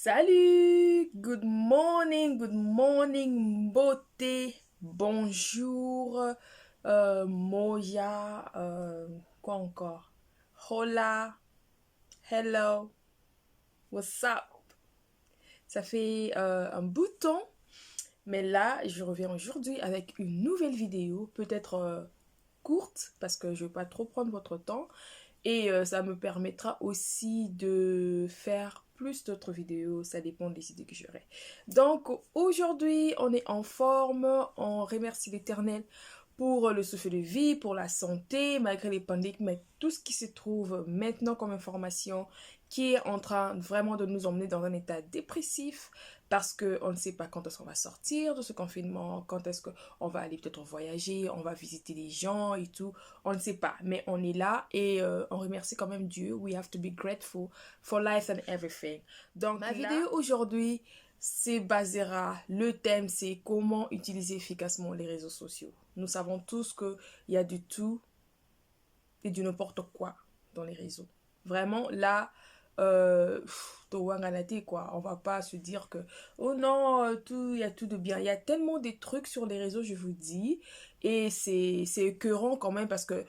Salut, good morning, beauté, bonjour, Moya, quoi encore? Hola, hello, what's up? Ça fait un bout de temps, mais là, je reviens aujourd'hui avec une nouvelle vidéo, peut-être courte, parce que je ne vais pas trop prendre votre temps. Et ça me permettra aussi de faire plus d'autres vidéos, ça dépend des idées que j'aurai. Donc aujourd'hui, on est en forme, on remercie l'Éternel pour le souffle de vie, pour la santé, malgré les pandémies, mais tout ce qui se trouve maintenant comme information qui est en train vraiment de nous emmener dans un état dépressif parce qu'on ne sait pas quand est-ce qu'on va sortir de ce confinement, quand est-ce qu'on va aller peut-être voyager, on va visiter des gens et tout, on ne sait pas, mais on est là et on remercie quand même Dieu. We have to be grateful for life and everything. Donc ma vidéo aujourd'hui le thème c'est comment utiliser efficacement les réseaux sociaux. Nous savons tous qu'il y a du tout et du n'importe quoi dans les réseaux. Vraiment, là, quoi. On va pas se dire que, oh non, il y a tout de bien. Il y a tellement de trucs sur les réseaux, je vous dis. Et c'est écœurant quand même parce que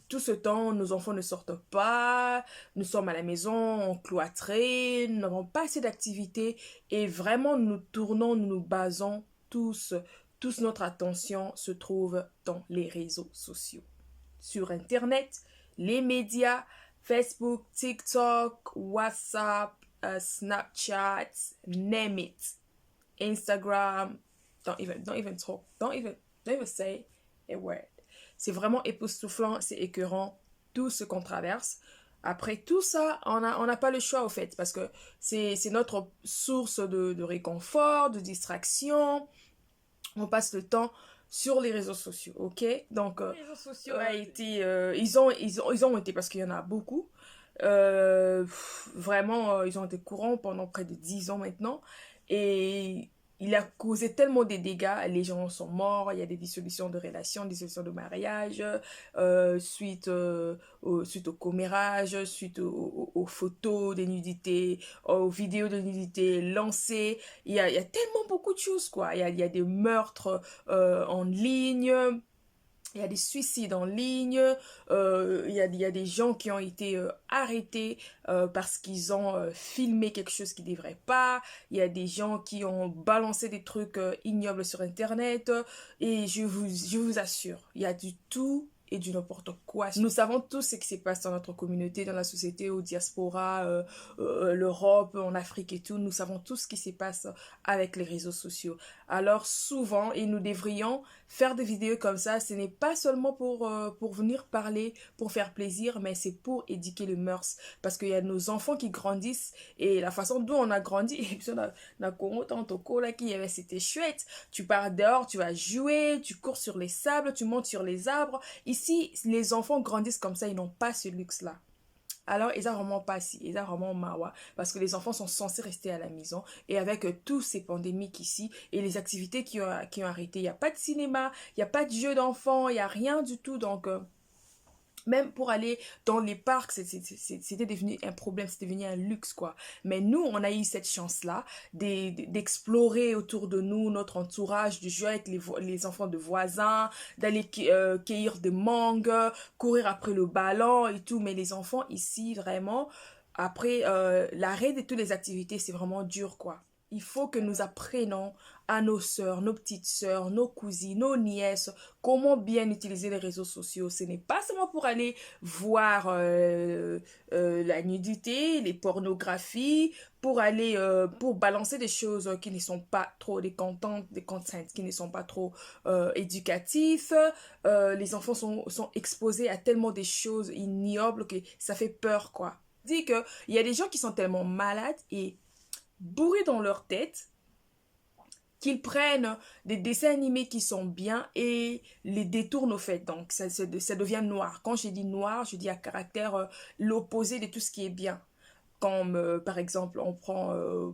tout ce temps, nos enfants ne sortent pas. Nous sommes à la maison, cloîtrés. Nous n'avons pas assez d'activités. Et vraiment, nous nous basons tous notre attention se trouve dans les réseaux sociaux. Sur Internet, les médias, Facebook, TikTok, WhatsApp, Snapchat, name it. Instagram, don't even say a word. C'est vraiment époustouflant, c'est écœurant, tout ce qu'on traverse. Après tout ça, on n'a pas le choix au fait, parce que c'est notre source de réconfort, de distraction. On passe le temps sur les réseaux sociaux, ok? Donc, les réseaux sociaux a été, ils ont été, parce qu'il y en a beaucoup, vraiment, ils ont été courants pendant près de 10 ans maintenant, et il a causé tellement de dégâts, les gens sont morts, il y a des dissolutions de relations, des dissolutions de mariage, suite au commérage, suite aux photos de nudité, aux vidéos de nudité lancées, il y a tellement beaucoup de choses, quoi. Il y a des meurtres en ligne, il y a des suicides en ligne, il y a des gens qui ont été arrêtés parce qu'ils ont filmé quelque chose qu'ils ne devraient pas. Il y a des gens qui ont balancé des trucs ignobles sur Internet. Et je vous assure, il y a du tout et du n'importe quoi. Nous savons tous ce qui se passe dans notre communauté, dans la société, au diaspora, l'Europe, en Afrique et tout. Nous savons tout ce qui se passe avec les réseaux sociaux. Alors souvent, et nous devrions faire des vidéos comme ça, ce n'est pas seulement pour venir parler, pour faire plaisir, mais c'est pour éduquer les mœurs. Parce qu'il y a nos enfants qui grandissent et la façon dont on a grandi, et puis on a Congo, tantôt là qui avait, c'était chouette. Tu pars dehors, tu vas jouer, tu cours sur les sables, tu montes sur les arbres. Ici, les enfants grandissent comme ça, ils n'ont pas ce luxe-là. Alors, ils ont vraiment pas si, ils ont vraiment mawa, parce que les enfants sont censés rester à la maison, et avec tous ces pandémiques ici, et les activités qui ont arrêté, il n'y a pas de cinéma, il n'y a pas de jeux d'enfants, il n'y a rien du tout, donc même pour aller dans les parcs, c'était devenu un problème, c'était devenu un luxe, quoi. Mais nous, on a eu cette chance-là d'explorer autour de nous, notre entourage, de jouer avec les enfants de voisins, d'aller cueillir des mangues, courir après le ballon et tout. Mais les enfants ici, vraiment, après l'arrêt de toutes les activités, c'est vraiment dur, quoi. Il faut que nous apprenions à nos sœurs, nos petites sœurs, nos cousines, nos nièces, comment bien utiliser les réseaux sociaux. Ce n'est pas seulement pour aller voir la nudité, les pornographies, pour aller, pour balancer des choses qui ne sont pas trop des contents, des contents qui ne sont pas trop éducatifs. Les enfants sont exposés à tellement de choses ignobles que ça fait peur, quoi. Dit que il y a des gens qui sont tellement malades et bourrés dans leur tête qu'ils prennent des dessins animés qui sont bien et les détournent au fait. Donc, ça devient noir. Quand je dis noir, je dis à caractère l'opposé de tout ce qui est bien. Comme, par exemple, on prend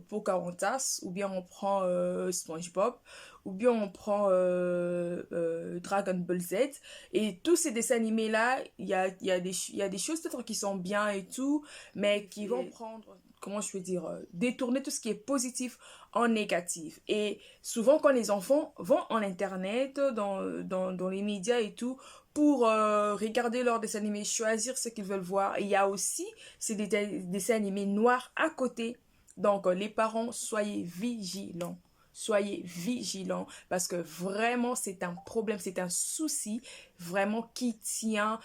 Pocahontas, ou bien on prend SpongeBob, ou bien on prend Dragon Ball Z. Et tous ces dessins animés-là, il y a des choses peut-être qui sont bien et tout, mais qui vont prendre comment je peux dire, détourner tout ce qui est positif en négatif. Et souvent, quand les enfants vont en Internet, dans les médias et tout, pour regarder leurs dessins animés, choisir ce qu'ils veulent voir, il y a aussi ces dessins animés noirs à côté. Donc, les parents, soyez vigilants. Soyez vigilants parce que vraiment c'est un problème, c'est un souci vraiment qui tient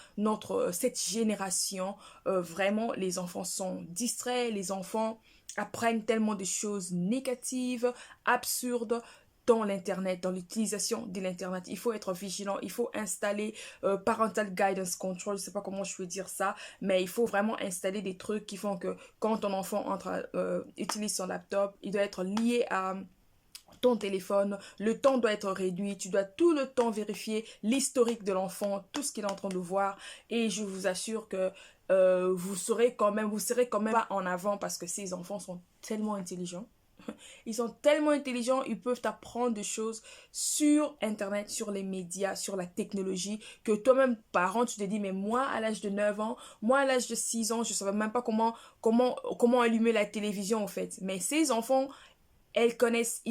cette génération. Vraiment les enfants sont distraits, les enfants apprennent tellement de choses négatives, absurdes dans l'internet, dans l'utilisation de l'internet. Il faut être vigilant, il faut installer parental guidance control, je sais pas comment je peux dire ça, mais il faut vraiment installer des trucs qui font que quand ton enfant utilise son laptop, il doit être lié à ton téléphone, le temps doit être réduit, tu dois tout le temps vérifier l'historique de l'enfant, tout ce qu'il est en train de voir, et je vous assure que vous serez quand même pas en avant parce que ces enfants sont tellement intelligents. Ils sont tellement intelligents, ils peuvent apprendre des choses sur Internet, sur les médias, sur la technologie, que toi-même, parent, tu te dis, mais moi, à l'âge de 9 ans, moi, à l'âge de 6 ans, je ne savais même pas comment allumer la télévision, en fait. Mais ces enfants, ils connaissent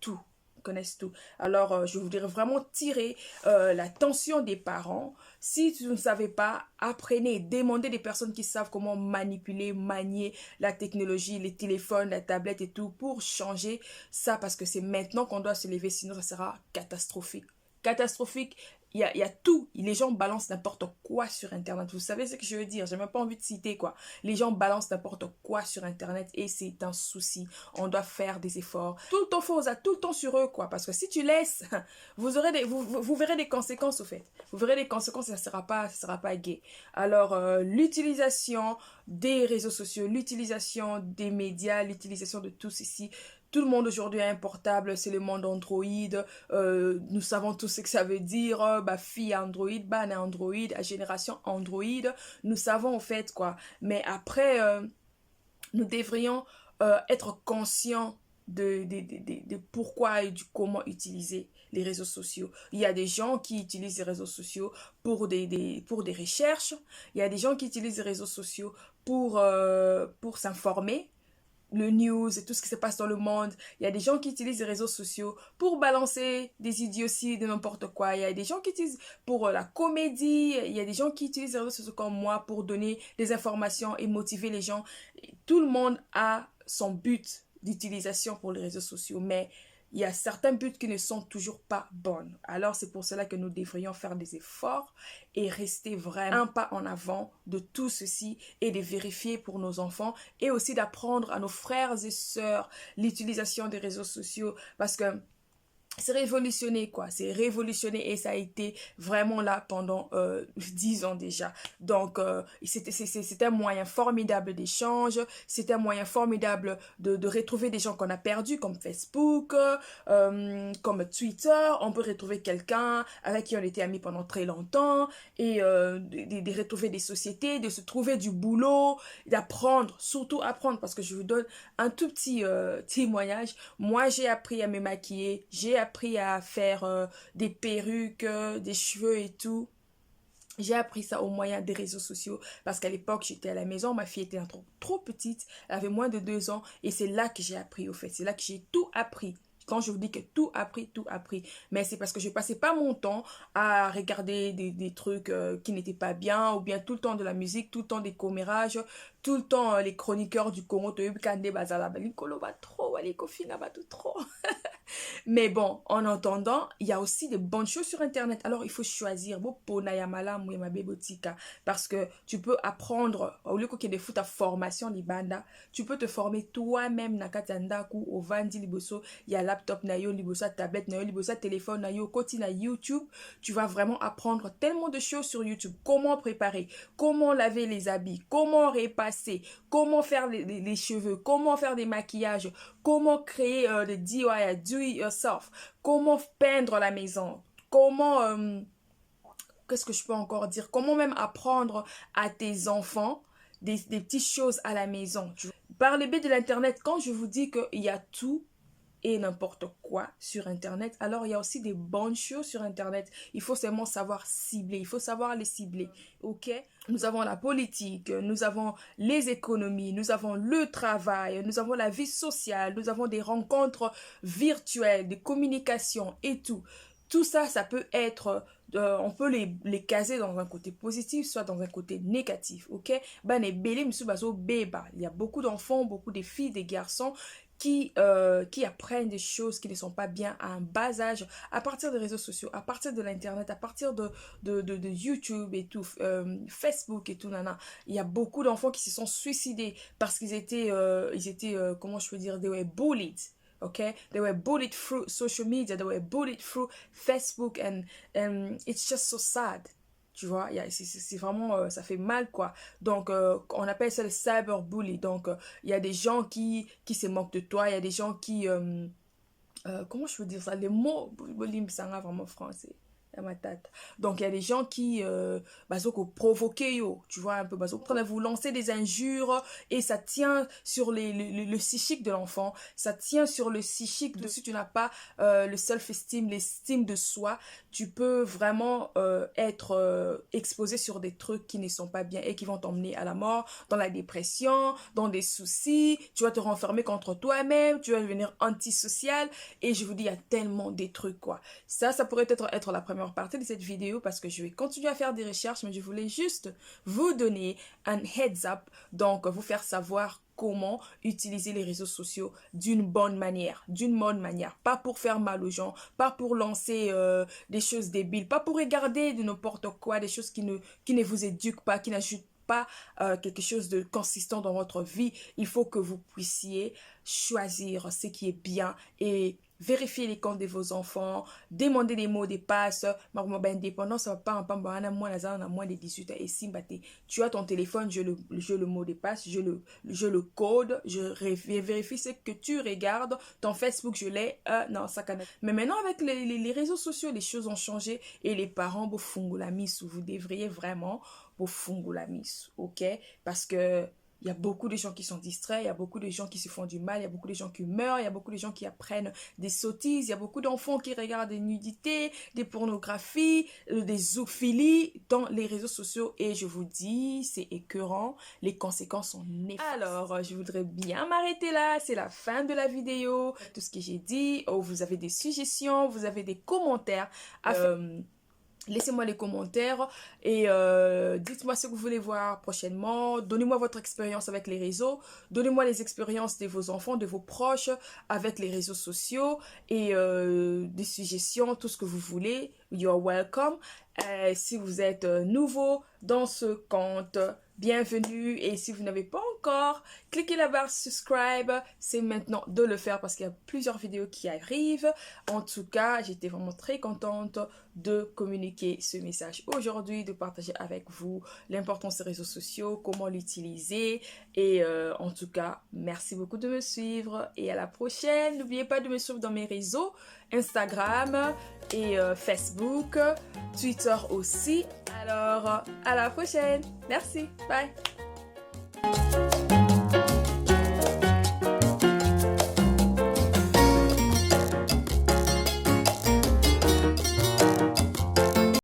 tout. Ils connaissent tout. Alors, je voudrais vraiment tirer l'attention des parents. Si tu ne savais pas, apprenez, demandez des personnes qui savent comment manipuler, manier la technologie, les téléphones, la tablette et tout pour changer ça parce que c'est maintenant qu'on doit se lever, sinon ça sera catastrophique. Catastrophique. Il y a tout. Les gens balancent n'importe quoi sur Internet. Vous savez ce que je veux dire? J'ai même pas envie de citer quoi. Les gens balancent n'importe quoi sur Internet et c'est un souci. On doit faire des efforts. Tout le temps, tout le temps sur eux quoi. Parce que si tu laisses, vous verrez des conséquences au fait. Vous verrez des conséquences, ça sera pas gai. Alors, l'utilisation des réseaux sociaux, l'utilisation des médias, l'utilisation de tout ceci. Tout le monde aujourd'hui a un portable, c'est le monde Android. Nous savons tous ce que ça veut dire. Fille Android, Android, à génération Android. Nous savons en fait quoi. Mais après, nous devrions être conscients de pourquoi et du comment utiliser les réseaux sociaux. Il y a des gens qui utilisent les réseaux sociaux pour pour des recherches. Il y a des gens qui utilisent les réseaux sociaux pour s'informer le news et tout ce qui se passe dans le monde. Il y a des gens qui utilisent les réseaux sociaux pour balancer des idioties de n'importe quoi. Il y a des gens qui utilisent pour la comédie. Il y a des gens qui utilisent les réseaux sociaux comme moi pour donner des informations et motiver les gens. Tout le monde a son but d'utilisation pour les réseaux sociaux, mais il y a certains buts qui ne sont toujours pas bons. Alors c'est pour cela que nous devrions faire des efforts et rester vraiment un pas en avant de tout ceci et de vérifier pour nos enfants et aussi d'apprendre à nos frères et sœurs l'utilisation des réseaux sociaux parce que c'est révolutionné quoi, c'est révolutionné et ça a été vraiment là pendant 10 ans déjà. Donc c'est un moyen formidable d'échange, c'est un moyen formidable de retrouver des gens qu'on a perdus comme Facebook, comme Twitter. On peut retrouver quelqu'un avec qui on était amis pendant très longtemps et de retrouver des sociétés, de se trouver du boulot, d'apprendre, surtout apprendre parce que je vous donne un tout petit témoignage. Moi j'ai appris à me maquiller, j'ai appris à faire des perruques, des cheveux et tout. J'ai appris ça au moyen des réseaux sociaux parce qu'à l'époque, j'étais à la maison, ma fille était trop petite, elle avait moins de 2 ans et c'est là que j'ai appris au fait, c'est là que j'ai tout appris. Quand je vous dis que tout appris, tout appris. Mais c'est parce que je passais pas mon temps à regarder des trucs qui n'étaient pas bien ou bien tout le temps de la musique, tout le temps des commérages, tout le temps les chroniqueurs du Congo, trop. Mais bon, en attendant, il y a aussi de bonnes choses sur Internet. Alors, il faut choisir. Parce que tu peux apprendre, au lieu qu'il y ait des foot à formation, libanda, tu peux te former toi-même. Nakatandaku, au Vandi Liboso, il y a laptop, nayo, libosa, tablette, nayo, libosa, téléphone, nayo, côté na YouTube. Tu vas vraiment apprendre tellement de choses sur YouTube. Comment préparer, comment laver les habits, comment repasser, comment faire les cheveux, comment faire des maquillages, comment créer des DIY, do it yourself, comment peindre la maison, comment, qu'est-ce que je peux encore dire, comment même apprendre à tes enfants des petites choses à la maison. Par le biais de l'internet, quand je vous dis qu'il y a tout, et n'importe quoi sur Internet, alors il y a aussi des bonnes choses sur Internet. Il faut seulement savoir cibler, il faut savoir les cibler, ok? Nous avons la politique, nous avons les économies, nous avons le travail, nous avons la vie sociale, nous avons des rencontres virtuelles, des communications et tout. Tout ça, ça peut être, on peut les caser dans un côté positif, soit dans un côté négatif, ok? Il y a beaucoup d'enfants, beaucoup de filles, des garçons qui apprennent des choses qui ne sont pas bien à un bas âge, à partir des réseaux sociaux, à partir de l'Internet, à partir de YouTube et tout, Facebook et tout, nana. Il y a beaucoup d'enfants qui se sont suicidés parce qu'ils étaient, comment je peux dire, they were bullied. Okay, they were bullied through social media, they were bullied through Facebook, and it's just so sad. Tu vois, c'est vraiment, ça fait mal, quoi. Donc, on appelle ça le cyberbully. Donc, il y a des gens qui se moquent de toi, il y a des gens qui, comment je peux dire ça? Les mots, bully, ça rend vraiment français. À ma tête. Donc, il y a des gens qui provoquent, tu vois, un peu, vous lancer des injures et ça tient sur le psychique de l'enfant, ça tient sur le psychique de si tu n'as pas le self-esteem, l'estime de soi, tu peux vraiment être exposé sur des trucs qui ne sont pas bien et qui vont t'emmener à la mort, dans la dépression, dans des soucis, tu vas te renfermer contre toi-même, tu vas devenir antisocial et je vous dis, il y a tellement des trucs, quoi. Ça pourrait être la première partie de cette vidéo parce que je vais continuer à faire des recherches, mais je voulais juste vous donner un heads up, donc vous faire savoir comment utiliser les réseaux sociaux d'une bonne manière, pas pour faire mal aux gens, pas pour lancer des choses débiles, pas pour regarder de n'importe quoi, des choses qui ne vous éduquent pas, qui n'ajoutent pas quelque chose de consistant dans votre vie. Il faut que vous puissiez choisir ce qui est bien et vérifier les comptes de vos enfants, demander des mots de passe. Indépendant, ça va pas en moins de 18 ans. Et si tu as ton téléphone, je le mot de passe, je le code, je vérifie ce que tu regardes. Ton Facebook, je l'ai. Non, ça canne. Mais maintenant, avec les réseaux sociaux, les choses ont changé et les parents, vous devriez vraiment la mise, ok? Parce que il y a beaucoup de gens qui sont distraits, il y a beaucoup de gens qui se font du mal, il y a beaucoup de gens qui meurent, il y a beaucoup de gens qui apprennent des sottises, il y a beaucoup d'enfants qui regardent des nudités, des pornographies, des zoophilies dans les réseaux sociaux. Et je vous dis, c'est écœurant, les conséquences sont néfastes. Alors, je voudrais bien m'arrêter là, c'est la fin de la vidéo. Tout ce que j'ai dit, vous avez des suggestions, vous avez des commentaires à faire. Laissez-moi les commentaires et dites-moi ce que vous voulez voir prochainement. Donnez-moi votre expérience avec les réseaux. Donnez-moi les expériences de vos enfants, de vos proches avec les réseaux sociaux et des suggestions, tout ce que vous voulez. You're welcome. Si vous êtes nouveau dans ce compte, bienvenue. Et si vous n'avez pas encore cliqué la barre subscribe, c'est maintenant de le faire parce qu'il y a plusieurs vidéos qui arrivent. En tout cas, j'étais vraiment très contente de communiquer ce message aujourd'hui, de partager avec vous l'importance des réseaux sociaux, comment l'utiliser. Et en tout cas, merci beaucoup de me suivre et à la prochaine. N'oubliez pas de me suivre dans mes réseaux, Instagram et Facebook, Twitter aussi. Alors, à la prochaine. Merci. Bye.